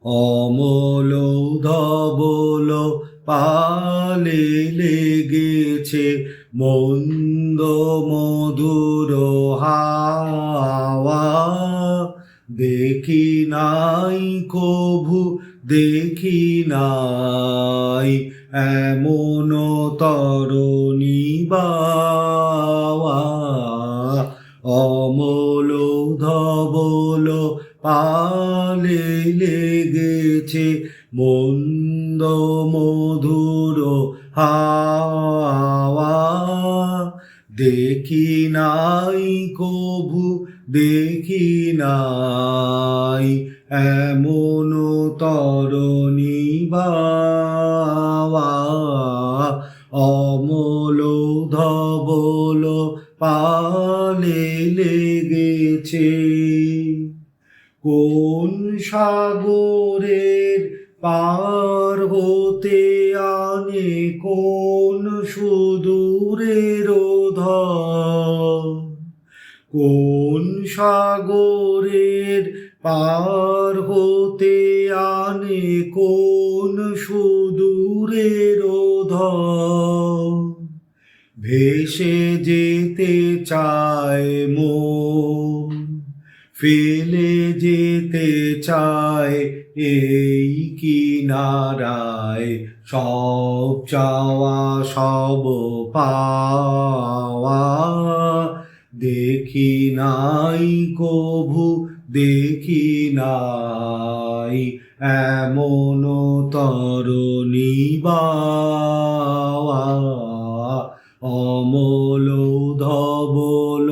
অমল ধবল পালে লেগেছে মন্দ মধুর হাওয়া। দেখি নাই কভু দেখি নাই এমন তরণী বাওয়া। অমল ধবল পালে লেগেছে মন্দ মধুর হাওয়া। দেখি নাই কভু দেখি নাই এমন তরণী বাওয়া। অমল ধবল পালে লেগেছে। কোন সাগরের পার হতে আনে কোন সুদূরের ধর। কোন সাগরের পার হতে আনে কোন সুদূরের ধর। ভেসে যেতে চায় মন ফেলে যেতে চায় এই কিনারায়। সব চাওয়া সব পাওয়া। দেখি নাই কভু দেখি নাই এমন তরণী বাওয়া। অমল ধবল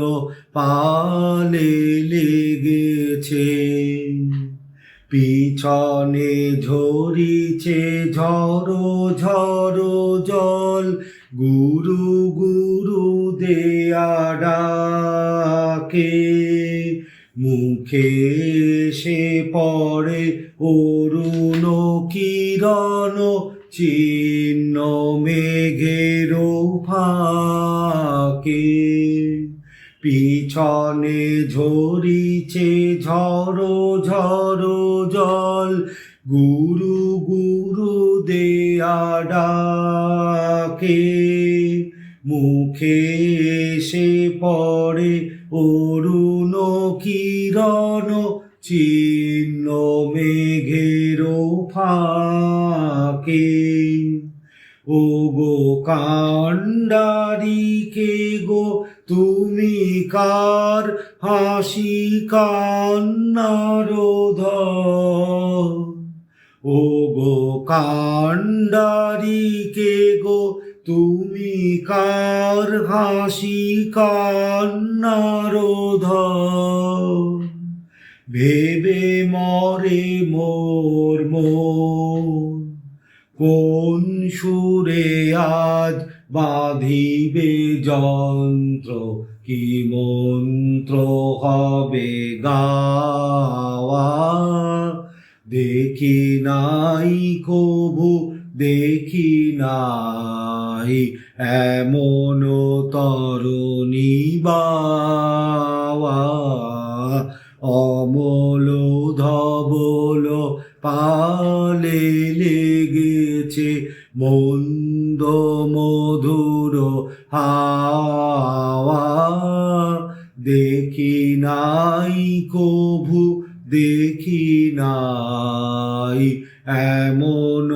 পালে লেগেছে। পিছনে ঝরিছে ঝড়ো ঝড়ো জল গুরু গুরু দেয়া ডাকে। মুখে এসে পড়ে অরুণ কিরণ চিহ্ন মেঘের ফাঁকে। পিছনে ঝরিছে ঝড়ো ঝড়ো জল গুরু গুরু দেয়া ডাকে। মুখে এসে পড়ে অরুণ কিরণ চিহ্ন মেঘের ফাঁকে। ও গো কান্ডারি কে গো তুমি কার হাসি কান্নার ধর। ও গো কান্ডারি কে গো তুমি কার হাসি কান্নার ধর। ভেবে মরে মোর মন কোন সুরে আজ বাঁধিবে যন্ত্র কি মন্ত্র হবে গাওয়া। দেখি নাই কভু দেখি নাই এমন তরণী বাওয়া। অমল ধবল পালে লেগেছে মন্দ মধুর হাওয়া। দেখি নাই কভু দেখি নাই এমন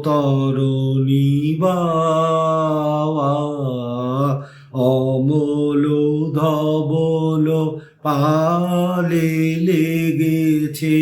তরণী বাওয়া। অমল ধবল পালে লেগেছে।